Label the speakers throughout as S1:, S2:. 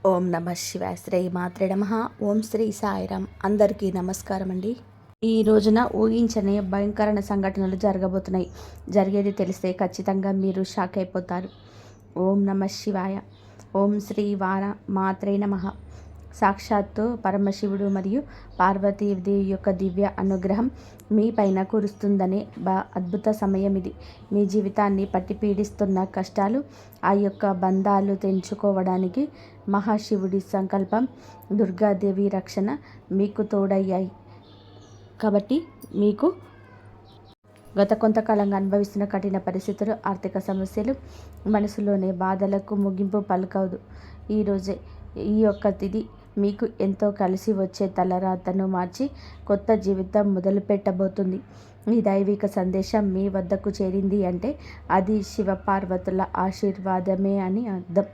S1: ఓం నమ శివాయ. శ్రీ మాత్రే నమః. ఓం శ్రీ సాయిరామ్. అందరికీ నమస్కారం అండి. ఈ రోజున ఊహించని భయంకర సంఘటనలు జరగబోతున్నాయి. జరిగేది తెలిస్తే ఖచ్చితంగా మీరు షాక్ అయిపోతారు. ఓం నమ శివాయ. ఓం శ్రీ మాత్రే నమః. సాక్షాత్తు పరమశివుడు మరియు పార్వతీదేవి యొక్క దివ్య అనుగ్రహం మీ పైన కురుస్తుందనే అద్భుత సమయం ఇది. మీ జీవితాన్ని పట్టి పీడిస్తున్న కష్టాలు, ఆ యొక్క బంధాలు తెంచుకోవడానికి మహాశివుడి సంకల్పం, దుర్గాదేవి రక్షణ మీకు తోడయ్యాయి. కాబట్టి మీకు గత కొంతకాలంగా అనుభవిస్తున్న కఠిన పరిస్థితులు, ఆర్థిక సమస్యలు, మనసులోని బాధలకు ముగింపు పలకవదు. ఈరోజే ఈ యొక్క తిథి మీకు ఎంతో కలిసి వచ్చే తలరాతను మార్చి కొత్త జీవితం మొదలు పెట్టబోతుంది. ఈ దైవిక సందేశం మీ వద్దకు చేరింది అంటే అది శివపార్వతుల ఆశీర్వాదమే అని అర్థం.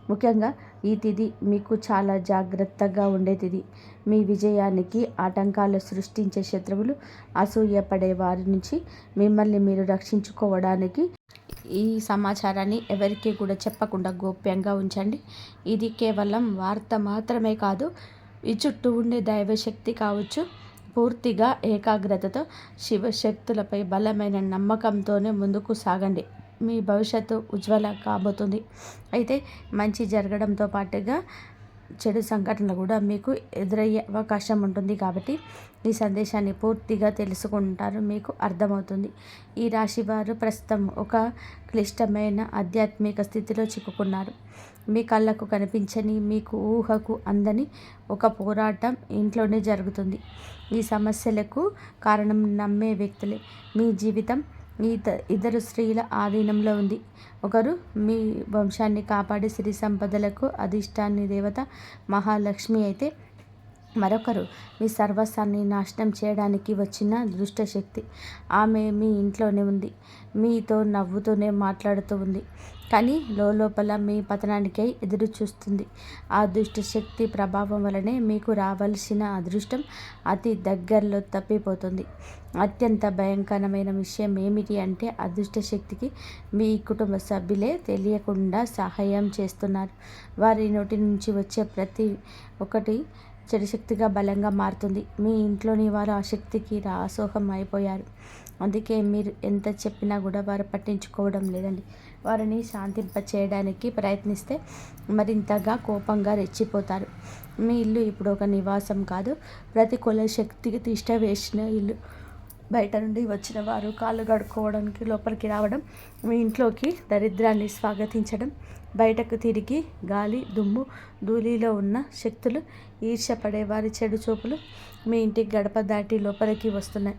S1: ముఖ్యంగా ఈ తిథి మీకు చాలా జాగ్రత్తగా ఉండే తిథి. మీ విజయానికి ఆటంకాలు సృష్టించే శత్రువులు, అసూయపడే వారి నుంచి మిమ్మల్ని మీరు రక్షించుకోవడానికి ఈ సమాచారాన్ని ఎవరికి కూడా చెప్పకుండా గోప్యంగా ఉంచండి. ఇది కేవలం వార్త మాత్రమే కాదు, ఈ చుట్టూ ఉండే దైవశక్తి కావచ్చు. పూర్తిగా ఏకాగ్రతతో శివశక్తులపై బలమైన నమ్మకంతోనే ముందుకు సాగండి. మీ భవిష్యత్తు ఉజ్వల కాబోతుంది. అయితే మంచి జరగడంతో పాటుగా చెడు సంఘటనలు కూడా మీకు ఎదురయ్యే అవకాశం ఉంటుంది. కాబట్టి ఈ సందేశాన్ని పూర్తిగా తెలుసుకుంటారు, మీకు అర్థమవుతుంది. ఈ రాశి వారు ప్రస్తుతం ఒక క్లిష్టమైన ఆధ్యాత్మిక స్థితిలో చిక్కుకున్నారు. మీ కళ్ళకు కనిపించని, మీకు ఊహకు అందని ఒక పోరాటం ఇంట్లోనే జరుగుతుంది. ఈ సమస్యలకు కారణం నమ్మే వ్యక్తులే. మీ జీవితం ఇద్దరు స్త్రీల ఆధీనంలో ఉంది. ఒకరు మీ వంశాన్ని కాపాడే సిరి సంపదలకు అధిష్టాని దేవత మహాలక్ష్మి అయితే, మరొకరు మీ సర్వస్వాన్ని నాశనం చేయడానికి వచ్చిన దుష్టశక్తి. ఆమె మీ ఇంట్లోనే ఉంది, మీతో నవ్వుతూనే మాట్లాడుతూ ఉంది, కానీ లోపల మీ పతనానికై ఎదురు చూస్తుంది. ఆ దుష్టశక్తి ప్రభావం వలనే మీకు రావాల్సిన అదృష్టం అతి దగ్గరలో తప్పిపోతుంది. అత్యంత భయంకరమైన విషయం ఏమిటి అంటే, అదృష్టశక్తికి మీ కుటుంబ సభ్యులే తెలియకుండా సహాయం చేస్తున్నారు. వారి నోటి నుంచి వచ్చే ప్రతి ఒక్కటి చెడు శక్తిగా బలంగా మారుతుంది. మీ ఇంట్లోని వారు ఆ శక్తికి దాసోహం అయిపోయారు. అందుకే మీరు ఎంత చెప్పినా కూడా వారు పట్టించుకోవడం లేదండి. వారిని శాంతింపచేయడానికి ప్రయత్నిస్తే మరింతగా కోపంగా రెచ్చిపోతారు. మీ ఇల్లు ఇప్పుడు ఒక నివాసం కాదు, ప్రతికూల శక్తికి తిష్ట వేసిన ఇల్లు. బయట నుండి వచ్చిన వారు కాళ్ళు కడుక్కోవడానికి లోపలికి రావడం, మీ ఇంట్లోకి దరిద్రాన్ని స్వాగతించడం, బయటకు తిరిగి గాలి, దుమ్ము, ధూళిలో ఉన్న శక్తులు, ఈర్ష్యపడే వారి చెడు చూపులు మీ ఇంటికి గడప దాటి లోపలికి వస్తున్నాయి.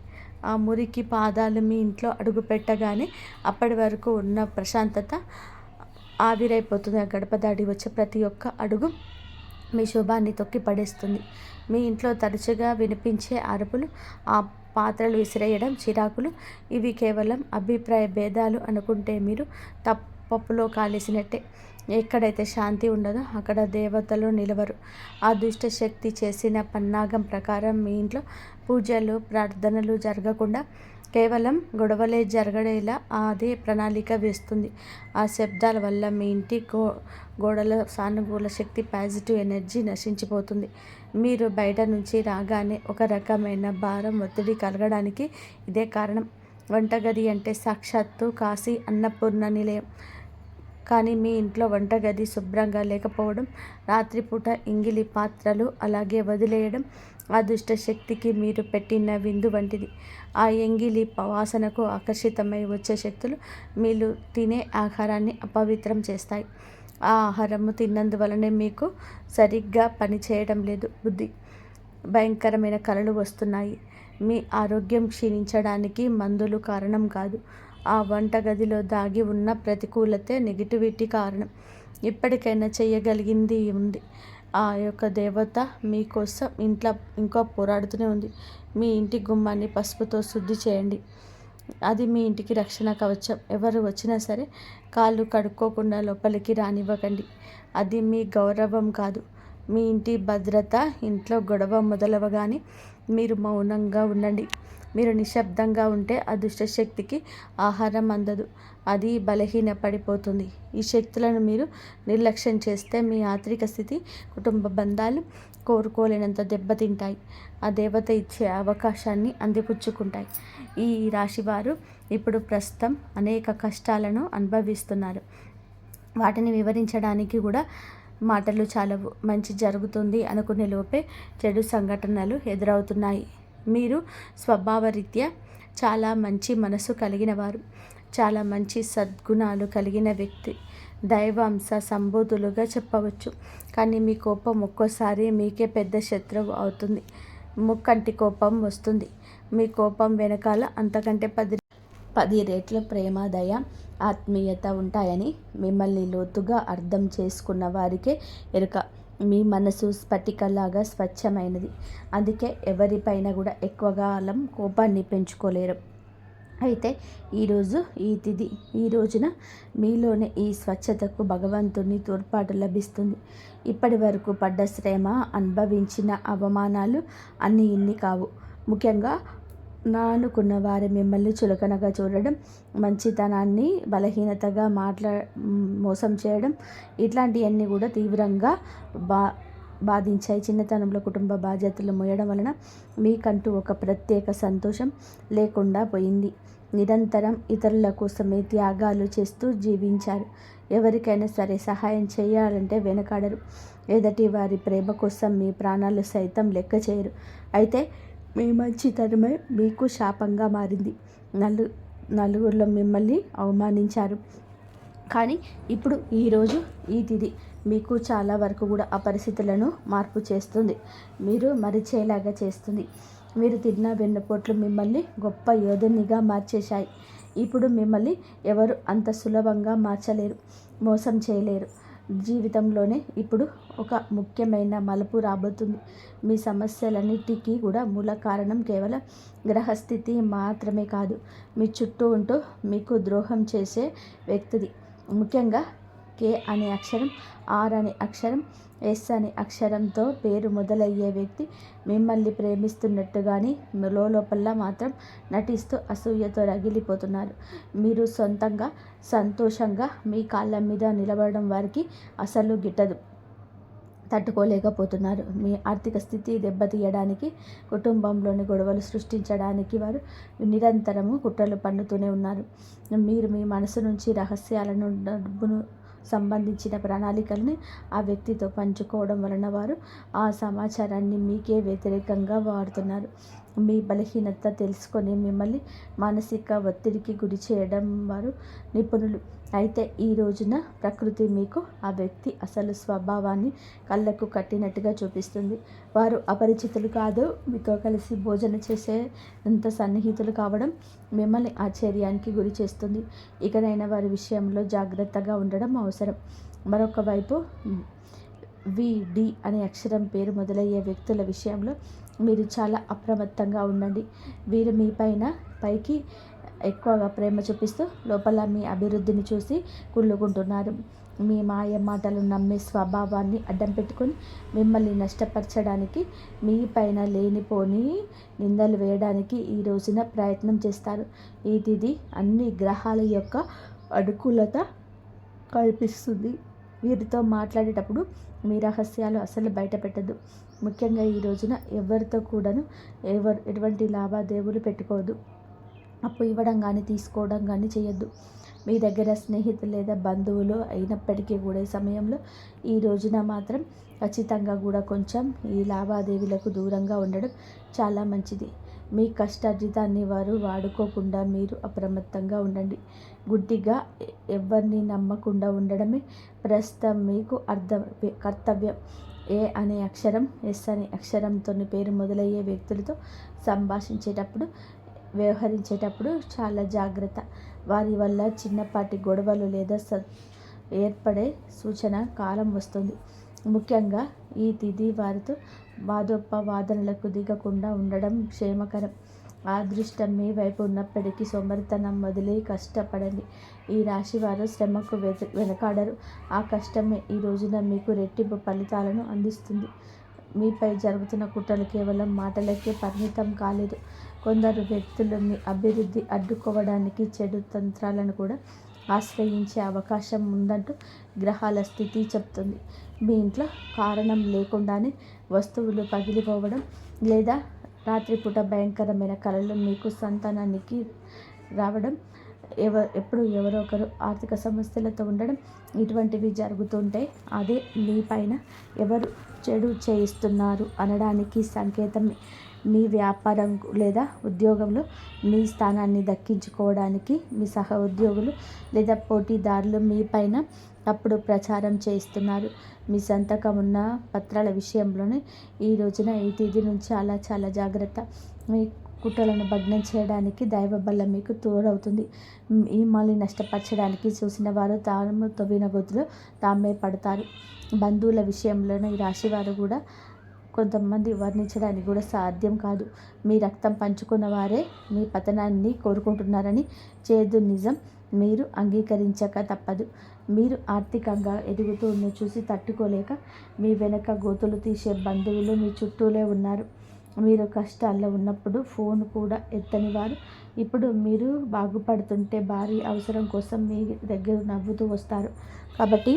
S1: ఆ మురికి పాదాలు మీ ఇంట్లో అడుగు పెట్టగానే అప్పటి వరకు ఉన్న ప్రశాంతత ఆవిరైపోతుంది. ఆ గడప దాటి వచ్చే ప్రతి ఒక్క అడుగు మీ శుభాన్ని తొక్కి పడేస్తుంది. మీ ఇంట్లో తరచుగా వినిపించే అరుపులు, ఆ పాత్రలు విసిరేయడం, చిరాకులు, ఇవి కేవలం అభిప్రాయ భేదాలు అనుకుంటే మీరు పప్పులో కాలేసినట్టే. ఎక్కడైతే శాంతి ఉండదో అక్కడ దేవతలు నిలవరు. ఆ దుష్ట శక్తి చేసిన పన్నాగం ప్రకారం మీ ఇంట్లో పూజలు, ప్రార్థనలు జరగకుండా కేవలం గొడవలే జరగడేలా అదే ప్రణాళిక వేస్తుంది. ఆ శబ్దాల వల్ల మీ ఇంటి గోడల సానుకూల శక్తి, పాజిటివ్ ఎనర్జీ నశించిపోతుంది. మీరు బయట నుంచి రాగానే ఒక రకమైన భారం, ఒత్తిడి కలగడానికి ఇదే కారణం. వంటగది అంటే సాక్షాత్తు కాశీ అన్నపూర్ణ నిలయం. కానీ మీ ఇంట్లో వంటగది శుభ్రంగా లేకపోవడం, రాత్రిపూట ఎంగిలి పాత్రలు అలాగే వదిలేయడం ఆ దుష్ట శక్తికి మీరు పెట్టిన విందు వంటిది. ఆ ఎంగిలి వాసనకు ఆకర్షితమై వచ్చే శక్తులు మీరు తినే ఆహారాన్ని అపవిత్రం చేస్తాయి. ఆ ఆహారము తిన్నందువలనే మీకు సరిగ్గా పనిచేయడం లేదు. బుద్ధి భయంకరమైన కలలు వస్తున్నాయి. మీ ఆరోగ్యం క్షీణించడానికి మందులు కారణం కాదు, ఆ వంటగదిలో దాగి ఉన్న ప్రతికూలతే, నెగిటివిటీ కారణం. ఇప్పటికైనా చేయగలిగింది ఉంది. ఆ యొక్క దేవత మీకోసం ఇంట్లో ఇంకా పోరాడుతూనే ఉంది. మీ ఇంటి గుమ్మాన్ని పసుపుతో శుద్ధి చేయండి. అది మీ ఇంటికి రక్షణ కవచం. ఎవరు వచ్చినా సరే కాళ్ళు కడుక్కోకుండా లోపలికి రానివ్వకండి. అది మీ గౌరవం కాదు, మీ ఇంటి భద్రత. ఇంట్లో గొడవ మొదలవగానే మీరు మౌనంగా ఉండండి. మీరు నిశ్శబ్దంగా ఉంటే ఆ దుష్టశక్తికి ఆహారం అందదు, అది బలహీన పడిపోతుంది. ఈ శక్తులను మీరు నిర్లక్ష్యం చేస్తే మీ ఆర్థిక స్థితి, కుటుంబ బంధాలు కోరుకోలేనంత దెబ్బతింటాయి. ఆ దేవత ఇచ్చే అవకాశాన్ని అందిపుచ్చుకుంటాయి. ఈ రాశివారు ఇప్పుడు ప్రస్తుతం అనేక కష్టాలను అనుభవిస్తున్నారు. వాటిని వివరించడానికి కూడా మాటలు చాలవు. మంచి జరుగుతుంది అనుకునే లోపే చెడు సంఘటనలు ఎదురవుతున్నాయి. మీరు స్వభావరీత్యా చాలా మంచి మనసు కలిగిన వారు, చాలా మంచి సద్గుణాలు కలిగిన వ్యక్తి, దైవాంశ సంబోధులుగా చెప్పవచ్చు. కానీ మీ కోపం ఒక్కోసారి మీకే పెద్ద శత్రువు అవుతుంది. ముక్కంటి కోపం వస్తుంది. మీ కోపం వెనకాల అంతకంటే 10 రెట్ల ప్రేమ, దయ, ఆత్మీయత ఉంటాయని మిమ్మల్ని లోతుగా అర్థం చేసుకున్న వారికే ఎరుక. మీ మనసు స్ఫటికలాగా స్వచ్ఛమైనది. అందుకే ఎవరిపైన కూడా ఎక్కువ కాలం కోపాన్ని పెంచుకోలేరు. అయితే ఈరోజు ఈ తిథి, ఈ రోజున మీలోని ఈ స్వచ్ఛతకు భగవంతుని తోడ్పాటు లభిస్తుంది. ఇప్పటి వరకు పడ్డ శ్రమ, అనుభవించిన అవమానాలు అన్నీ ఇన్ని కావు. ముఖ్యంగా అనుకున్న వారు మిమ్మల్ని చులకనగా చూడడం, మంచితనాన్ని బలహీనతగా మోసం చేయడం, ఇట్లాంటివన్నీ కూడా తీవ్రంగా బాధించాయి. చిన్నతనంలో కుటుంబ బాధ్యతలు మోయడం వలన మీకంటూ ఒక ప్రత్యేక సంతోషం లేకుండా పోయింది. నిరంతరం ఇతరుల కోసమే త్యాగాలు చేస్తూ జీవించారు. ఎవరికైనా సరే సహాయం చేయాలంటే వెనకాడరు. ఎదుటి వారి ప్రేమ కోసం మీ ప్రాణాలు సైతం లెక్క చేయరు. అయితే మీ మంచితనమే మీకు శాపంగా మారింది. నలుగురిలో మిమ్మల్ని అవమానించారు. కానీ ఇప్పుడు ఈరోజు ఈ తిథి మీకు చాలా వరకు కూడా ఆ పరిస్థితులను మార్పు చేస్తుంది. మీరు మరిచేలాగా చేస్తుంది. మీరు తిన్న వెన్నుపోట్లు మిమ్మల్ని గొప్ప యోధునిగా మార్చేశాయి. ఇప్పుడు మిమ్మల్ని ఎవరు అంత సులభంగా మార్చలేరు, మోసం చేయలేరు. జీవితంలోనే ఇప్పుడు ఒక ముఖ్యమైన మలుపు రాబోతుంది. మీ సమస్యలన్నిటికీ కూడా మూల కారణం కేవలం గ్రహస్థితి మాత్రమే కాదు, మీ చుట్టూ ఉంటూ మీకు ద్రోహం చేసే వ్యక్తిది. ముఖ్యంగా కే అనే అక్షరం, ఆర్ అనే అక్షరం, ఎస్ అనే అక్షరంతో పేరు మొదలయ్యే వ్యక్తి మిమ్మల్ని ప్రేమిస్తున్నట్టుగాని లోపల మాత్రం నటిస్తూ అసూయతో రగిలిపోతున్నారు. మీరు సొంతంగా సంతోషంగా మీ కాళ్ళ మీద నిలబడడం వారికి అసలు గిట్టదు, తట్టుకోలేకపోతున్నారు. మీ ఆర్థిక స్థితి దెబ్బతీయడానికి, కుటుంబంలోని గొడవలు సృష్టించడానికి వారు నిరంతరము కుట్రలు పన్నుతూనే ఉన్నారు. మీరు మీ మనసు నుంచి రహస్యాలను, డబ్బును సంబంధించిన ప్రణాళికల్ని ఆ వ్యక్తితో పంచుకోవడం వలన వారు ఆ సమాచారాన్ని మీకే వ్యతిరేకంగా వాడుతున్నారు. మీ బలహీనత తెలుసుకొని మిమ్మల్ని మానసిక ఒత్తిడికి గురి చేయడం వారు నిపుణులు. అయితే ఈ రోజున ప్రకృతి మీకు ఆ వ్యక్తి అసలు స్వభావాన్ని కళ్ళకు కట్టినట్టుగా చూపిస్తుంది. వారు అపరిచితులు కాదు, మీతో కలిసి భోజనం చేసే అంత సన్నిహితులు కావడం మిమ్మల్ని ఆశ్చర్యానికి గురి చేస్తుంది. ఇకనైనా వారి విషయంలో జాగ్రత్తగా ఉండడం అవసరం. మరొక వైపు విడి అనే అక్షరం పేరు మొదలయ్యే వ్యక్తుల విషయంలో మీరు చాలా అప్రమత్తంగా ఉండండి. వీరు మీ పైకి ఎక్కువగా ప్రేమ చూపిస్తూ లోపల మీ అభివృద్ధిని చూసి కుళ్ళుకుంటున్నారు. మీ మాయ మాటలు నమ్మే స్వభావాన్ని అడ్డం పెట్టుకొని మిమ్మల్ని నష్టపరచడానికి, మీ పైన లేనిపోని నిందలు వేయడానికి ఈ రోజున ప్రయత్నం చేస్తారు. ఈ తిథి అన్ని గ్రహాల యొక్క అనుకూలత కల్పిస్తుంది. వీరితో మాట్లాడేటప్పుడు మీ రహస్యాలు అసలు బయట పెట్టద్దు. ముఖ్యంగా ఈ రోజున ఎవరితో కూడాను ఎటువంటి లావాదేవీలు పెట్టుకోవద్దు. అప్పు ఇవ్వడం కానీ తీసుకోవడం కానీ చేయొద్దు. మీ దగ్గర స్నేహితులు లేదా బంధువులు అయినప్పటికీ కూడా ఈ సమయంలో ఈ రోజున మాత్రం ఖచ్చితంగా కూడా కొంచెం ఈ లావాదేవీలకు దూరంగా ఉండడం చాలా మంచిది. మీ కష్టార్జితాన్ని వారు వాడుకోకుండా మీరు అప్రమత్తంగా ఉండండి. గుడ్డిగా ఎవరిని నమ్మకుండా ఉండడమే ప్రస్తుతం మీకు కర్తవ్యం. ఏ అనే అక్షరం, ఎస్ అనే అక్షరంతో పేరు మొదలయ్యే వ్యక్తులతో సంభాషించేటప్పుడు, వ్యవహరించేటప్పుడు చాలా జాగ్రత్త. వారి వల్ల చిన్నపాటి గొడవలు లేదా ఏర్పడే సూచన కాలం వస్తుంది. ముఖ్యంగా ఈ తిథి వారితో వాదోపవాదనలకు దిగకుండా ఉండడం క్షేమకరం. అదృష్టం మీ వైపు ఉన్నప్పటికీ సోమరితనం వదిలి కష్టపడండి. ఈ రాశి వారు శ్రమకు వెనకాడరు. ఆ కష్టమే ఈ రోజున మీకు రెట్టింపు ఫలితాలను అందిస్తుంది. మీపై జరుగుతున్న కుట్రలు కేవలం మాటలకే పరిమితం కాలేదు. కొందరు వ్యక్తులు మీ అభివృద్ధి అడ్డుకోవడానికి చెడు తంత్రాలను కూడా ఆశ్రయించే అవకాశం ఉందంటూ గ్రహాల స్థితి చెప్తుంది. మీ ఇంట్లో కారణం లేకుండానే వస్తువులు పగిలిపోవడం లేదా రాత్రిపూట భయంకరమైన కలలు మీకు సంతానానికి రావడం, ఎప్పుడు ఎవరో ఒకరు ఆర్థిక సమస్యలతో ఉండడం, ఇటువంటివి జరుగుతుంటే అదే మీ పైన ఎవరు చెడు చేయిస్తున్నారు అనడానికి సంకేతమే. మీ వ్యాపారం లేదా ఉద్యోగంలో మీ స్థానాన్ని దక్కించుకోవడానికి మీ సహ ఉద్యోగులు లేదా పోటీదారులు మీ పైన తప్పుడు ప్రచారం చేస్తున్నారు. మీ సంతకం ఉన్న పత్రాల విషయంలోనే ఈ రోజున ఈ తేదీ నుంచి చాలా జాగ్రత్త. మీ కుట్రలను భగ్నం చేయడానికి దైవ బలం మీకు తోడవుతుంది. మిమ్మల్ని నష్టపరచడానికి చూసిన వారు తాము తవ్విన గొంతులో తామే పడతారు. బంధువుల విషయంలోనే ఈ రాశివారు కూడా కొంతమంది వర్ణించడానికి కూడా సాధ్యం కాదు. మీ రక్తం పంచుకున్న వారే మీ పతనాన్ని కోరుకుంటున్నారని చేదు నిజం మీరు అంగీకరించక తప్పదు. మీరు ఆర్థికంగా ఎదుగుతూనే చూసి తట్టుకోలేక మీ వెనక గోతులు తీసే బంధువులు మీ చుట్టూలే ఉన్నారు. మీరు కష్టాల్లో ఉన్నప్పుడు ఫోన్ కూడా ఎత్తని వారు ఇప్పుడు మీరు బాగుపడుతుంటే భారీ అవసరం కోసం మీ దగ్గర నవ్వుతూ వస్తారు. కాబట్టి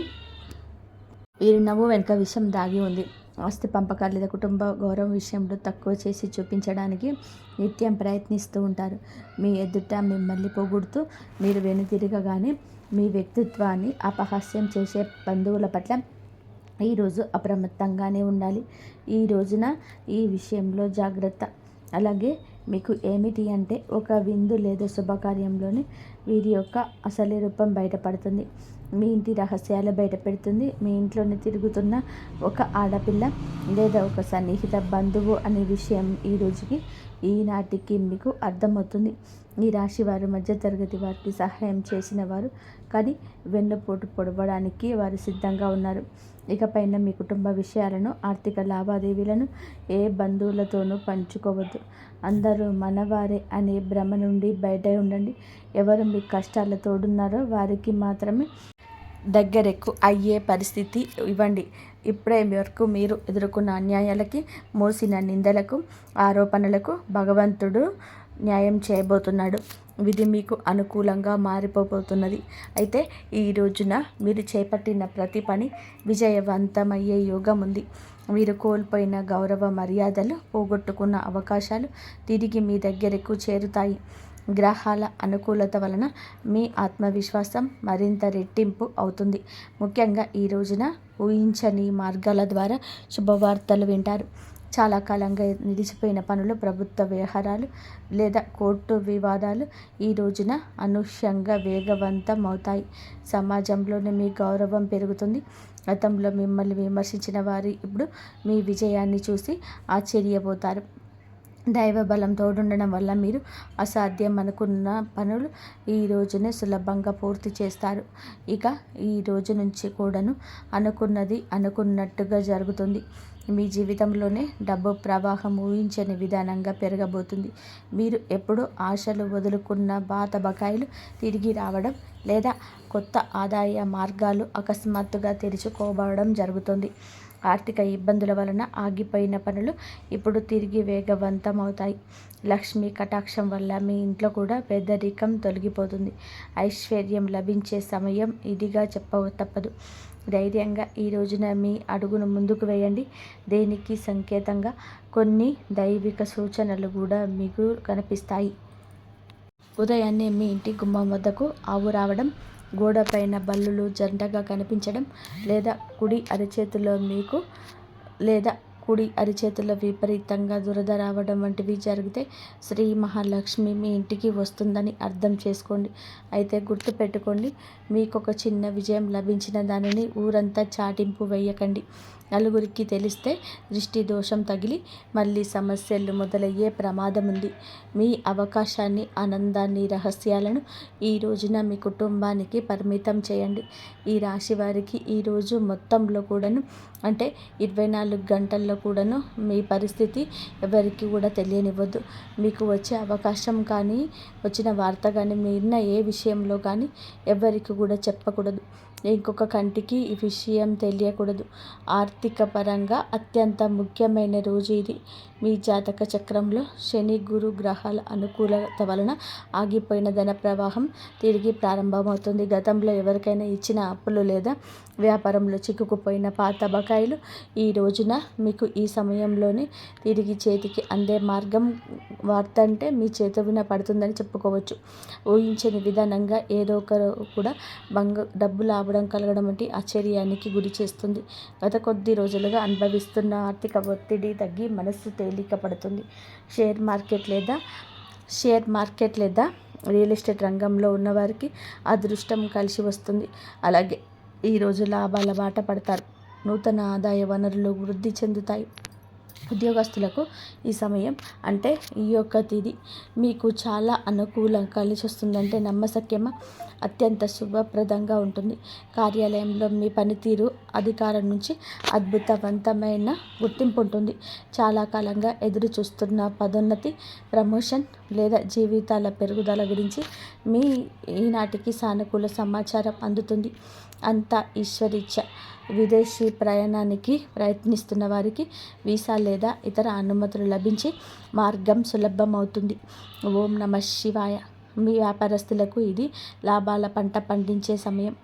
S1: వీరి నవ్వు వెనుక విషయం దాగి ఉంది. ఆస్తి పంపకాలు లేదా కుటుంబ గౌరవం విషయంలో తక్కువ చేసి చూపించడానికి నిత్యం ప్రయత్నిస్తూ ఉంటారు. మీ ఎదుట మిమ్మల్ని పొగుడుతూ మీరు వెనుతిరగగానే మీ వ్యక్తిత్వాన్ని అపహాస్యం చేసే బంధువుల పట్ల ఈరోజు అప్రమత్తంగానే ఉండాలి. ఈ రోజున ఈ విషయంలో జాగ్రత్త. అలాగే మీకు ఏమిటి అంటే ఒక విందు లేదా శుభకార్యంలోనే వీరి యొక్క అసలు రూపం బయటపడుతుంది. మీ ఇంటి రహస్యాలు బయటపెడుతుంది. మీ ఇంట్లోనే తిరుగుతున్న ఒక ఆడపిల్ల లేదా ఒక సన్నిహిత బంధువు అనే విషయం ఈ రోజుకి ఈనాటికి మీకు అర్థమవుతుంది. ఈ రాశి వారు మధ్యతరగతి వారికి సహాయం చేసిన వారు, కానీ వెన్నుపోటు పొడవడానికి వారు సిద్ధంగా ఉన్నారు. ఇకపైన మీ కుటుంబ విషయాలను, ఆర్థిక లావాదేవీలను ఏ బంధువులతోనూ పంచుకోవద్దు. అందరూ మనవారే అనే భ్రమ నుండి బయట ఉండండి. ఎవరు మీ కష్టాల తోడున్నారో వారికి మాత్రమే దగ్గరెక్కు అయ్యే పరిస్థితి ఇవ్వండి. ఇప్పుడే వరకు మీరు ఎదుర్కొన్న అన్యాయాలకి, మోసిన నిందలకు, ఆరోపణలకు భగవంతుడు న్యాయం చేయబోతున్నాడు. విధి మీకు అనుకూలంగా మారిపోబోతున్నది. అయితే ఈ రోజున మీరు చేపట్టిన ప్రతి పని విజయవంతమయ్యే యోగం ఉంది. మీరు కోల్పోయిన గౌరవ మర్యాదలు, పోగొట్టుకున్న అవకాశాలు తిరిగి మీ దగ్గరకు చేరుతాయి. గ్రహాల అనుకూలత వలన మీ ఆత్మవిశ్వాసం మరింత రెట్టింపు అవుతుంది. ముఖ్యంగా ఈ రోజున ఊహించని మార్గాల ద్వారా శుభవార్తలు వింటారు. చాలా కాలంగా నిలిచిపోయిన పనులు, ప్రభుత్వ వ్యవహారాలు లేదా కోర్టు వివాదాలు ఈ రోజున అనూహ్యంగా వేగవంతం అవుతాయి. సమాజంలోనే మీ గౌరవం పెరుగుతుంది. గతంలో మిమ్మల్ని విమర్శించిన వారు ఇప్పుడు మీ విజయాన్ని చూసి ఆశ్చర్యపోతారు. దైవ బలం తోడుండడం వల్ల మీరు అసాధ్యం అనుకున్న పనులు ఈ రోజునే సులభంగా పూర్తి చేస్తారు. ఇక ఈ రోజు నుంచి కూడాను అనుకున్నది అనుకున్నట్టుగా జరుగుతుంది. మీ జీవితంలోనే డబ్బు ప్రవాహం ఊహించని విధానంగా పెరగబోతుంది. మీరు ఎప్పుడూ ఆశలు వదులుకున్న పాత బకాయిలు తిరిగి రావడం లేదా కొత్త ఆదాయ మార్గాలు అకస్మాత్తుగా తెరుచుకోవడం జరుగుతుంది. ఆర్థిక ఇబ్బందుల వలన ఆగిపోయిన పనులు ఇప్పుడు తిరిగి వేగవంతం అవుతాయి. లక్ష్మీ కటాక్షం వల్ల మీ ఇంట్లో కూడా పేదరికం తొలగిపోతుంది. ఐశ్వర్యం లభించే సమయం ఇదిగా తప్పదు. ధైర్యంగా ఈ రోజున మీ అడుగును ముందుకు వేయండి. దేనికి సంకేతంగా కొన్ని దైవిక సూచనలు కూడా మీకు కనిపిస్తాయి. ఉదయాన్నే మీ ఇంటి గుమ్మం వద్దకు ఆవు రావడం, గోడపైన బల్లులు జంటగా కనిపించడం, లేదా కుడి అరిచేతుల్లో విపరీతంగా దురద రావడం వంటివి జరిగితే శ్రీ మహాలక్ష్మి మీ ఇంటికి వస్తుందని అర్థం చేసుకోండి. అయితే గుర్తుపెట్టుకోండి, మీకు ఒక చిన్న విజయం లభించిన దానిని ఊరంతా చాటింపు వేయకండి. నలుగురికి తెలిస్తే దృష్టి దోషం తగిలి మళ్ళీ సమస్యలు మొదలయ్యే ప్రమాదం ఉంది. మీ అవకాశాన్ని, ఆనందాన్ని, రహస్యాలను ఈ రోజున మీ కుటుంబానికి పరిమితం చేయండి. ఈ రాశి వారికి ఈ రోజు మొత్తంలో కూడాను, అంటే 24 గంటల్లో కూడాను మీ పరిస్థితి ఎవరికి కూడా తెలియనివ్వద్దు. మీకు వచ్చే అవకాశం కానీ, వచ్చిన వార్త కానీ, మీ విన్న ఏ విషయంలో కానీ ఎవరికి కూడా చెప్పకూడదు. ఇంకొక కంటికి ఈ విషయం తెలియకూడదు. ఆర్థిక పరంగా అత్యంత ముఖ్యమైన రోజు ఇది. మీ జాతక చక్రంలో శని గురు గ్రహాల అనుకూలత వలన ఆగిపోయిన ధన ప్రవాహం తిరిగి ప్రారంభమవుతుంది. గతంలో ఎవరికైనా ఇచ్చిన అప్పులు లేదా వ్యాపారంలో చిక్కుకుపోయిన పాత బకాయిలు ఈ రోజున మీకు ఈ సమయంలోనే తిరిగి చేతికి అందే మార్గం వార్త అంటే మీ చేతువిన పడుతుందని చెప్పుకోవచ్చు. ఊహించని విధానంగా ఏదో ఒకరు కూడా డబ్బు లాభం కలగడం వంటి ఆశ్చర్యానికి గురి చేస్తుంది. గత కొద్ది రోజులుగా అనుభవిస్తున్న ఆర్థిక ఒత్తిడి తగ్గి మనస్సు తేలిక పడుతుంది. షేర్ మార్కెట్ లేదా రియల్ ఎస్టేట్ రంగంలో ఉన్నవారికి అదృష్టం కలిసి వస్తుంది. అలాగే ఈరోజు లాభాల బాట పడతారు. నూతన ఆదాయ వనరులు వృద్ధి చెందుతాయి. ఉద్యోగస్తులకు ఈ సమయం అంటే ఈ యొక్క తేదీ మీకు చాలా అనుకూలం కలిసి వస్తుందంటే నమ్మశక్యమా, అత్యంత శుభప్రదంగా ఉంటుంది. కార్యాలయంలో మీ పనితీరు అధికారం నుంచి అద్భుతవంతమైన గుర్తింపు ఉంటుంది. చాలా కాలంగా ఎదురు చూస్తున్న పదోన్నతి, ప్రమోషన్ లేదా జీవితాల పెరుగుదల గురించి మీ ఈనాటికి సానుకూల సమాచారం అందుతుంది. అంతా ఈశ్వరీచ్ఛ. విదేశీ ప్రయాణానికి ప్రయత్నిస్తున్న వారికి వీసా లేదా ఇతర అనుమతులు లభించి మార్గం సులభమవుతుంది. ఓం నమః శివాయ. మీ వ్యాపారస్తులకు ఇది లాభాల పంట పండించే సమయం.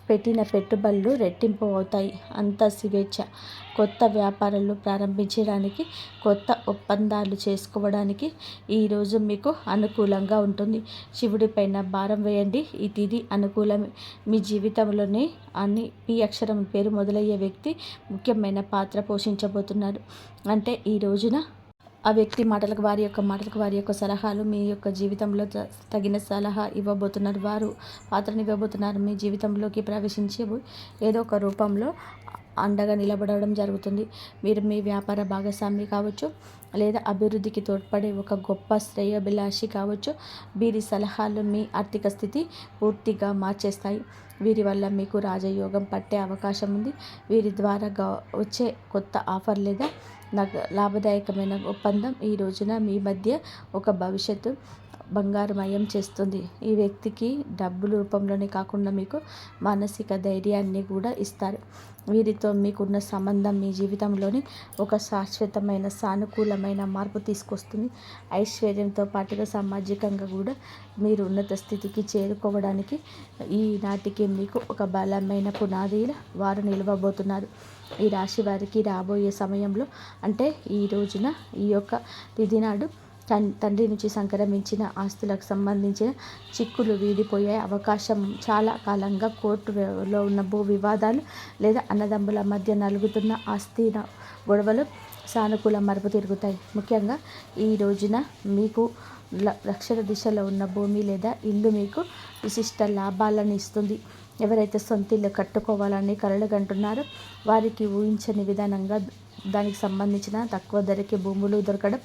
S1: పెట్టిన పెట్టుబడులు రెట్టింపు అవుతాయి. అంత స్వేచ్ఛ. కొత్త వ్యాపారాలు ప్రారంభించడానికి, కొత్త ఒప్పందాలు చేసుకోవడానికి ఈరోజు మీకు అనుకూలంగా ఉంటుంది. శివుడిపైన భారం వేయండి. ఈ తిథి అనుకూలమే. మీ జీవితంలోనే పి అక్షరం పేరు మొదలయ్యే వ్యక్తి ముఖ్యమైన పాత్ర పోషించబోతున్నారు. అంటే ఈ రోజున ఆ వ్యక్తి వారి యొక్క సలహాలు మీ యొక్క జీవితంలో తగిన సలహా ఇవ్వబోతున్నారు. వారు పాత్రను ఇవ్వబోతున్నారు. మీ జీవితంలోకి ప్రవేశించే ఏదో ఒక రూపంలో అండగా నిలబడడం జరుగుతుంది. మీరు మీ వ్యాపార భాగస్వామి కావచ్చు, లేదా అభివృద్ధికి తోడ్పడే ఒక గొప్ప శ్రేయోభిలాషి కావచ్చు. వీరి సలహాలు మీ ఆర్థిక స్థితి పూర్తిగా మార్చేస్తాయి. వీరి వల్ల మీకు రాజయోగం పట్టే అవకాశం ఉంది. వీరి ద్వారా వచ్చే కొత్త ఆఫర్ లేదా లాభదాయకమైన ఒప్పందం ఈ రోజున మీ మధ్య ఒక భవిష్యత్తు బంగారుమయం చేస్తుంది. ఈ వ్యక్తికి డబ్బుల రూపంలోనే కాకుండా మీకు మానసిక ధైర్యాన్ని కూడా ఇస్తారు. వీరితో మీకున్న సంబంధం మీ జీవితంలోని ఒక శాశ్వతమైన సానుకూలమైన మార్పు తీసుకొస్తుంది. ఐశ్వర్యంతో పాటుగా సామాజికంగా కూడా మీరు ఉన్నత స్థితికి చేరుకోవడానికి ఈనాటికి మీకు ఒక బలమైన పునాదిలా వారు నిలవబోతున్నారు. ఈ రాశి వారికి రాబోయే సమయంలో అంటే ఈ రోజున ఈ యొక్క తిథి నాడు తండ్రి నుంచి సంక్రమించిన ఆస్తులకు సంబంధించిన చిక్కులు వీడిపోయే అవకాశం. చాలా కాలంగా కోర్టులో ఉన్న భూ వివాదాలు లేదా అన్నదమ్ముల మధ్య నలుగుతున్న ఆస్తి గొడవలు సానుకూల మలుపు తిరుగుతాయి. ముఖ్యంగా ఈ రోజున మీకు దక్షిణ దిశలో ఉన్న భూమి లేదా ఇల్లు మీకు విశిష్ట లాభాలను ఇస్తుంది. ఎవరైతే సొంత ఇల్లు కట్టుకోవాలని కలలుగంటున్నారో వారికి ఊహించని విధానంగా దానికి సంబంధించిన తక్కువ ధరకే భూములు దొరకడం,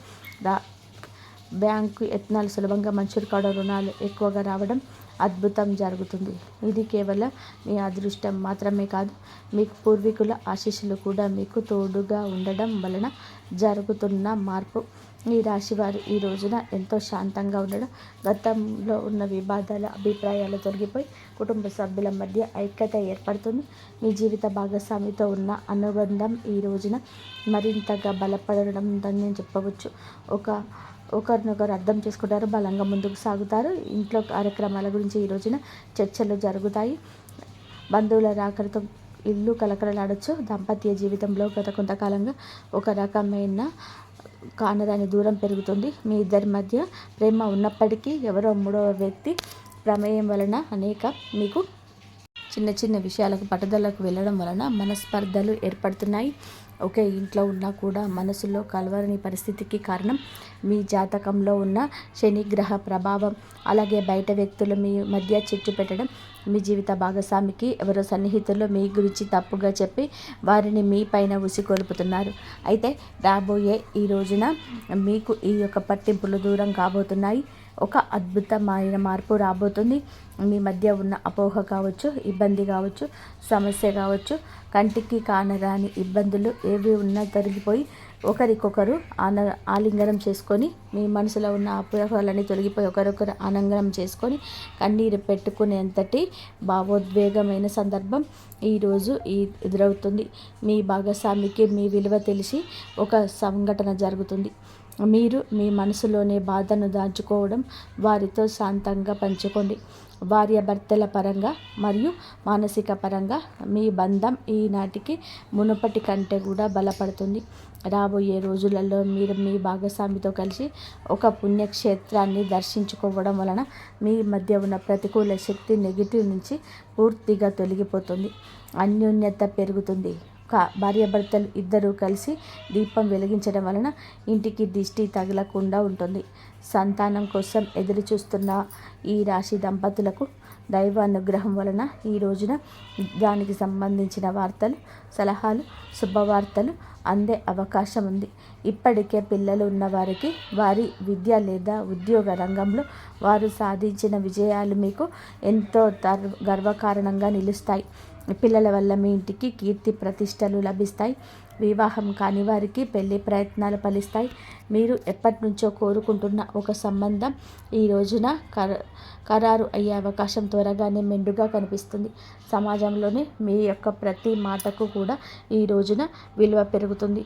S1: బ్యాంకు యత్నాలు సులభంగా మంజూరు కావడం, రుణాలు ఎక్కువగా రావడం అద్భుతం జరుగుతుంది. ఇది కేవలం మీ అదృష్టం మాత్రమే కాదు, మీ పూర్వీకుల ఆశీస్సులు కూడా మీకు తోడుగా ఉండడం వలన జరుగుతున్న మార్పు. ఈ రాశివారు ఈ రోజున ఎంతో శాంతంగా ఉండడం, గతంలో ఉన్న వివాదాల అభిప్రాయాలు తొలగిపోయి కుటుంబ సభ్యుల మధ్య ఐక్యత ఏర్పడుతుంది. మీ జీవిత భాగస్వామితో ఉన్న అనుబంధం ఈ రోజున మరింతగా బలపడడం నేను చెప్పవచ్చు. ఒకరినొకరు అర్థం చేసుకుంటారు, బలంగా ముందుకు సాగుతారు. ఇంట్లో కార్యక్రమాల గురించి ఈ రోజున చర్చలు జరుగుతాయి. బంధువుల రాకలతో ఇల్లు కలకలలాడచ్చు. దాంపత్య జీవితంలో గత కొంతకాలంగా ఒక రకమైన కానరాని దూరం పెరుగుతుంది. మీ ఇద్దరి మధ్య ప్రేమ ఉన్నప్పటికీ ఎవరో మూడవ వ్యక్తి ప్రమేయం వలన అనేక మీకు చిన్న చిన్న విషయాలకు పట్టుదలకు వెళ్ళడం వలన మనస్పర్ధలు ఏర్పడుతున్నాయి. ఒకే ఇంట్లో ఉన్నా కూడా మనసులో కలవరని పరిస్థితికి కారణం మీ జాతకంలో ఉన్న శని గ్రహ ప్రభావం. అలాగే బయట వ్యక్తులు మీ మధ్య చిచ్చు పెట్టడం, మీ జీవిత భాగస్వామికి ఎవరో సన్నిహితులు మీ గురించి తప్పుగా చెప్పి వారిని మీ పైన ఉసిగొలుపుతున్నారు. అయితే రాబోయే ఈ రోజున మీకు ఈ యొక్క పట్టింపులు దూరం కాబోతున్నాయి. ఒక అద్భుతమైన మార్పు రాబోతుంది. మీ మధ్య ఉన్న అపోహ కావచ్చు, ఇబ్బంది కావచ్చు, సమస్య కావచ్చు, కంటికి కానరాని ఇబ్బందులు ఏవి ఉన్నా తొలగిపోయి ఒకరికొకరు ఆలింగనం చేసుకొని, మీ మనసులో ఉన్న అపోహలన్నీ తొలగిపోయి ఒకరొకరు ఆలింగనం చేసుకొని కన్నీరు పెట్టుకునేంతటి భావోద్వేగమైన సందర్భం ఈరోజు ఎదురవుతుంది. మీ భాగస్వామికి మీ విలువ తెలిసి ఒక సంఘటన జరుగుతుంది. మీరు మీ మనసులోని బాధను దాచుకోవడం వారితో శాంతంగా పంచుకోండి. భార్యాభర్తల పరంగా మరియు మానసిక పరంగా మీ బంధం ఈనాటికి మునుపటి కంటే కూడా బలపడుతుంది. రాబోయే రోజులలో మీరు మీ భాగస్వామితో కలిసి ఒక పుణ్యక్షేత్రాన్ని దర్శించుకోవడం వలన మీ మధ్య ఉన్న ప్రతికూల శక్తి నెగిటివ్ నుంచి పూర్తిగా తొలగిపోతుంది. అన్యోన్యత పెరుగుతుంది. భార్యాభర్తలు ఇద్దరూ కలిసి దీపం వెలిగించడం వలన ఇంటికి దిష్టి తగలకుండా ఉంటుంది. సంతానం కోసం ఎదురు చూస్తున్న ఈ రాశి దంపతులకు దైవ అనుగ్రహం వలన ఈ రోజున దానికి సంబంధించిన వార్తలు, సలహాలు, శుభవార్తలు అందే అవకాశం ఉంది. ఇప్పటికే పిల్లలు ఉన్నవారికి వారి విద్య లేదా ఉద్యోగ రంగంలో వారు సాధించిన విజయాలు మీకు ఎంతో గర్వకారణంగా నిలుస్తాయి. పిల్లల వల్ల మీ ఇంటికి కీర్తి ప్రతిష్టలు లభిస్తాయి. వివాహం కాని వారికి పెళ్లి ప్రయత్నాలు ఫలిస్తాయి. మీరు ఎప్పటి నుంచో కోరుకుంటున్న ఒక సంబంధం ఈ రోజున ఖరారు అయ్యే అవకాశం త్వరగానే మెండుగా కనిపిస్తుంది. సమాజంలోని మీ యొక్క ప్రతి మాటకు కూడా ఈ రోజున విలువ పెరుగుతుంది.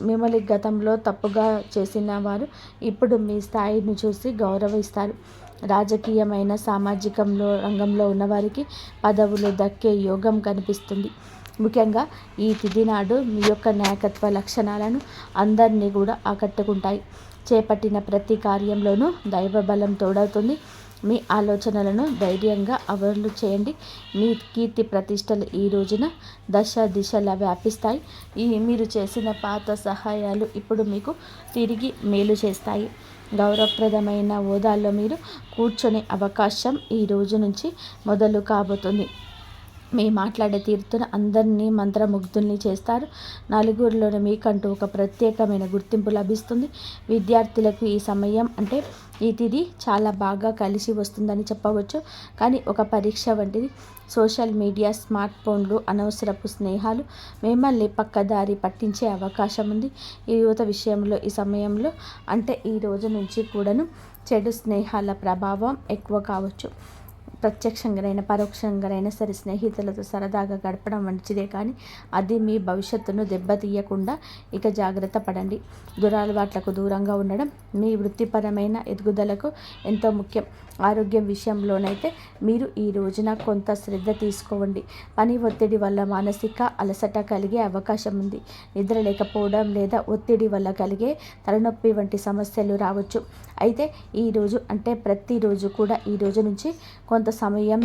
S1: మిమ్మల్ని గతంలో తప్పుగా చేసిన వారు ఇప్పుడు మీ స్థాయిని చూసి గౌరవిస్తారు. రాజకీయమైన సామాజికంలో రంగంలో ఉన్నవారికి పదవులు దక్కే యోగం కనిపిస్తుంది. ముఖ్యంగా ఈ తిథి నాడు మీ యొక్క నాయకత్వ లక్షణాలను అందరినీ కూడా ఆకట్టుకుంటాయి. చేపట్టిన ప్రతి కార్యంలోనూ దైవ బలం తోడవుతుంది. మీ ఆలోచనలను ధైర్యంగా అమలు చేయండి. మీ కీర్తి ప్రతిష్టలు ఈ రోజున దశ దిశలా వ్యాపిస్తాయి. మీరు చేసిన పాత సహాయాలు ఇప్పుడు మీకు తిరిగి మేలు చేస్తాయి. గౌరవప్రదమైన హోదాల్లో మీరు కూర్చొనే అవకాశం ఈ రోజు నుంచి మొదలు కాబోతుంది. మీ మాట్లాడే తీరుతో అందరినీ మంత్రముగ్ధుల్ని చేస్తారు. నలుగురిలోనే మీకంటూ ఒక ప్రత్యేకమైన గుర్తింపు లభిస్తుంది. విద్యార్థులకు ఈ సమయం అంటే ఈ తిథి చాలా బాగా కలిసి వస్తుందని చెప్పవచ్చు. కానీ ఒక పరీక్ష వంటిది. సోషల్ మీడియా, స్మార్ట్ ఫోన్లు, అనవసరపు స్నేహాలు మిమ్మల్ని పక్కదారి పట్టించే అవకాశం ఉంది. ఈ యువత విషయంలో ఈ సమయంలో అంటే ఈ రోజు నుంచి కూడాను చెడు స్నేహాల ప్రభావం ఎక్కువ కావచ్చు. ప్రత్యక్షంగానైనా పరోక్షంగానైనా సరే స్నేహితులతో సరదాగా గడపడం మంచిదే, కానీ అది మీ భవిష్యత్తును దెబ్బతీయకుండా ఇక జాగ్రత్త పడండి. దురలవాట్లకు దూరంగా ఉండడం మీ వృత్తిపరమైన ఎదుగుదలకు ఎంతో ముఖ్యం. ఆరోగ్యం విషయంలోనైతే మీరు ఈ రోజున కొంత శ్రద్ధ తీసుకోండి. పని ఒత్తిడి వల్ల మానసిక అలసట కలిగే అవకాశం ఉంది. నిద్ర లేకపోవడం లేదా ఒత్తిడి వల్ల కలిగే తలనొప్పి వంటి సమస్యలు రావచ్చు. అయితే ఈరోజు అంటే ప్రతిరోజు కూడా ఈ రోజు నుంచి కొంత సమయం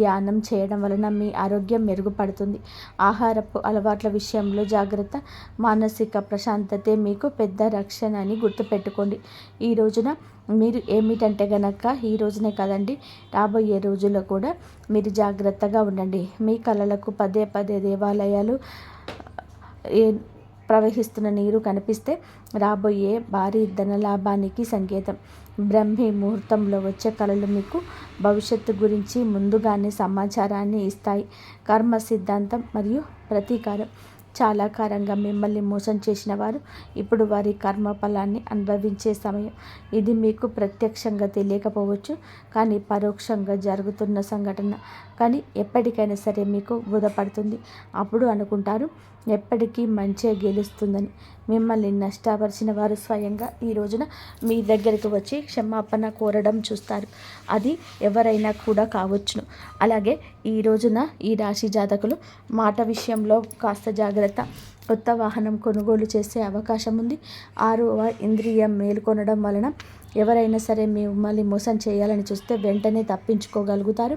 S1: ధ్యానం చేయడం వలన మీ ఆరోగ్యం మెరుగుపడుతుంది. ఆహారపు అలవాట్ల విషయంలో జాగ్రత్త. మానసిక ప్రశాంతతే మీకు పెద్ద రక్షణ అని గుర్తుపెట్టుకోండి. ఈ రోజున మీరు ఏమిటంటే గనక ఈ రోజునే కదండి, రాబోయే రోజుల్లో కూడా మీరు జాగ్రత్తగా ఉండండి. మీ కళలకు పదే పదే దేవాలయాలు ప్రవహిస్తున్న నీరు కనిపిస్తే రాబోయే భారీ ధనలాభానికి సంకేతం. బ్రహ్మీ ముహూర్తంలో వచ్చే కళలు మీకు భవిష్యత్తు గురించి ముందుగానే సమాచారాన్ని ఇస్తాయి. కర్మ సిద్ధాంతం మరియు ప్రతీకారం. చాలా కాలంగా మిమ్మల్ని మోసం చేసిన వారు ఇప్పుడు వారి కర్మ ఫలాన్ని అనుభవించే సమయం. ఇది మీకు ప్రత్యక్షంగా తెలియకపోవచ్చు, కానీ పరోక్షంగా జరుగుతున్న సంఘటన. కానీ ఎప్పటికైనా సరే మీకు బోధపడుతుంది. అప్పుడు అనుకుంటారు ఎప్పటికీ మంచే గెలుస్తుందని. మిమ్మల్ని నష్టపరిచిన వారు స్వయంగా ఈ రోజున మీ దగ్గరికి వచ్చి క్షమాపణ కోరడం చూస్తారు. అది ఎవరైనా కూడా కావచ్చును. అలాగే ఈ రోజున ఈ రాశి జాతకులు మాట విషయంలో కాస్త జాగ్రత్త. కొత్త వాహనం కొనుగోలు చేసే అవకాశం ఉంది. 6వ ఇంద్రియం మేల్కొనడం వలన ఎవరైనా సరే మిమ్మల్ని మోసం చేయాలని చూస్తే వెంటనే తప్పించుకోగలుగుతారు.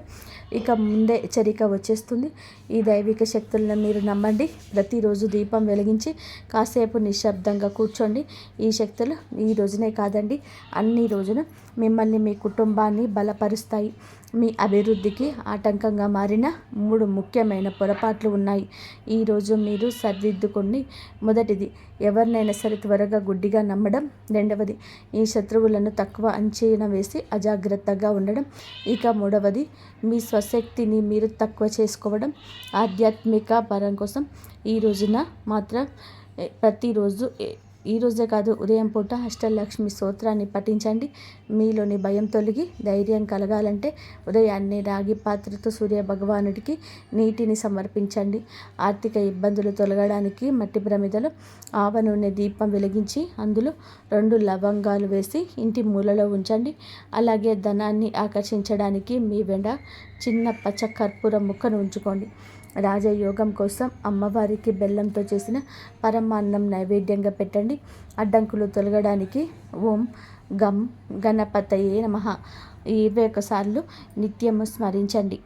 S1: ఇక ముందే హెచ్చరిక వచ్చేస్తుంది. ఈ దైవిక శక్తులను మీరు నమ్మండి. ప్రతిరోజు దీపం వెలిగించి కాసేపు నిశ్శబ్దంగా కూర్చోండి. ఈ శక్తులు ఈ రోజునే కాదండి, అన్ని రోజున మిమ్మల్ని మీ కుటుంబాన్ని బలపరుస్తాయి. మీ అభివృద్ధికి ఆటంకంగా మారిన 3 ముఖ్యమైన పొరపాట్లు ఉన్నాయి. ఈరోజు మీరు సరిదిద్దుకొని. మొదటిది, ఎవరినైనా సరే త్వరగా గుడ్డిగా నమ్మడం. రెండవది, ఈ శత్రువులను తక్కువ అంచనా వేసి అజాగ్రత్తగా ఉండడం. ఇక మూడవది, మీ స్వశక్తిని మీరు తక్కువ చేసుకోవడం. ఆధ్యాత్మిక పరం కోసం ఈ రోజున మాత్రం ప్రతిరోజు ఈ రోజే కాదు, ఉదయం పూట అష్టలక్ష్మి స్తోత్రాన్ని పఠించండి. మీలోని భయం తొలగి ధైర్యం కలగాలంటే ఉదయాన్నే రాగి పాత్రతో సూర్య భగవానుడికి నీటిని సమర్పించండి. ఆర్థిక ఇబ్బందులు తొలగడానికి మట్టి ప్రమిదలో ఆవ నూనె దీపం వెలిగించి అందులో 2 లవంగాలు వేసి ఇంటి మూలలో ఉంచండి. అలాగే ధనాన్ని ఆకర్షించడానికి మీ వెంట చిన్న పచ్చ కర్పూరం ముక్కను ఉంచుకోండి. రాజయోగం కోసం అమ్మవారికి బెల్లంతో చేసిన పరమాన్నం నైవేద్యంగా పెట్టండి. అడ్డంకులు తొలగడానికి ఓం గం గణపతయే నమః 21 సార్లు నిత్యము స్మరించండి.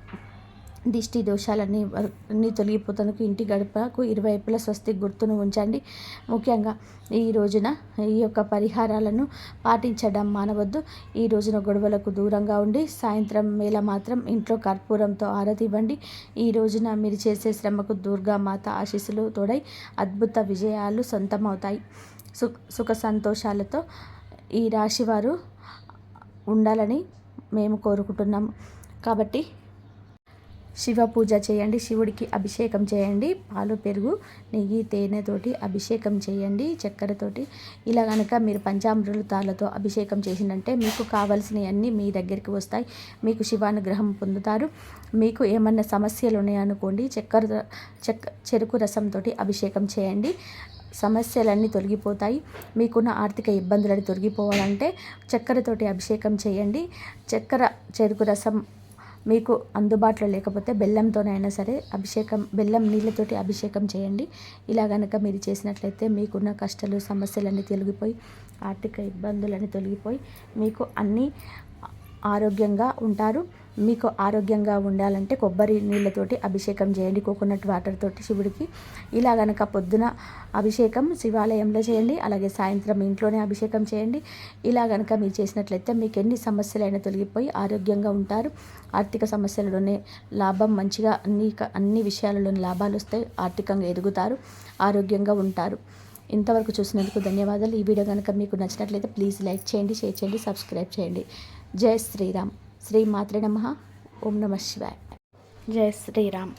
S1: దిష్టి దోషాలన్నీ తొలగిపోతానికి ఇంటి గడపకు ఇరువైపులా స్వస్తి గుర్తును ఉంచండి. ముఖ్యంగా ఈ రోజున ఈ యొక్క పరిహారాలను పాటించడం మానవద్దు. ఈ రోజున గొడవలకు దూరంగా ఉండి సాయంత్రం వేళ మాత్రం ఇంట్లో కర్పూరంతో ఆరతి ఇవ్వండి. ఈ రోజున మీరు చేసే శ్రమకు దుర్గామాత ఆశీస్సులు తోడై అద్భుత విజయాలు సొంతమవుతాయి. సుఖ సంతోషాలతో ఈ రాశివారు ఉండాలని మేము కోరుకుంటున్నాము. కాబట్టి శివ పూజ చేయండి, శివుడికి అభిషేకం చేయండి. పాలు, పెరుగు, నెయ్యి, తేనెతోటి అభిషేకం చేయండి, చక్కెరతోటి. ఇలా కనుక మీరు పంచామృతాలతో అభిషేకం చేసినంటే మీకు కావలసినవన్నీ మీ దగ్గరికి వస్తాయి. మీకు శివానుగ్రహం పొందుతారు. మీకు ఏమన్నా సమస్యలు ఉన్నాయనుకోండి, చెరుకు రసంతో అభిషేకం చేయండి. సమస్యలన్నీ తొలగిపోతాయి. మీకున్న ఆర్థిక ఇబ్బందులను తొలగిపోవాలంటే చక్కెరతోటి అభిషేకం చేయండి. చెరుకు రసం మీకు అందుబాటులో లేకపోతే బెల్లంతోనైనా సరే బెల్లం నీళ్ళతోటి అభిషేకం చేయండి. ఇలా కనుక మీరు చేసినట్లయితే మీకున్న కష్టాలు, సమస్యలన్నీ తొలగిపోయి ఆర్థిక ఇబ్బందులన్నీ తొలగిపోయి మీకు అన్నీ ఆరోగ్యంగా ఉంటారు. మీకు ఆరోగ్యంగా ఉండాలంటే కొబ్బరి నీళ్ళతోటి అభిషేకం చేయండి, కోకోనట్ వాటర్ తోటి శివుడికి. ఇలా కనుక పొద్దున అభిషేకం శివాలయంలో చేయండి, అలాగే సాయంత్రం ఇంట్లోనే అభిషేకం చేయండి. ఇలా కనుక మీరు చేసినట్లయితే మీకు ఎన్ని సమస్యలైనా తొలగిపోయి ఆరోగ్యంగా ఉంటారు. ఆర్థిక సమస్యలలోనే లాభం, మంచిగా అన్ని విషయాలలోని లాభాలు వస్తాయి. ఆర్థికంగా ఎదుగుతారు, ఆరోగ్యంగా ఉంటారు. ఇంతవరకు చూసినందుకు ధన్యవాదాలు. ఈ వీడియో కనుక మీకు నచ్చినట్లయితే ప్లీజ్ లైక్ చేయండి, షేర్ చేయండి, సబ్స్క్రైబ్ చేయండి. జై శ్రీరామ్. శ్రీ మాత్రే నమః. ఓం నమః శివాయ. జై శ్రీరామ్.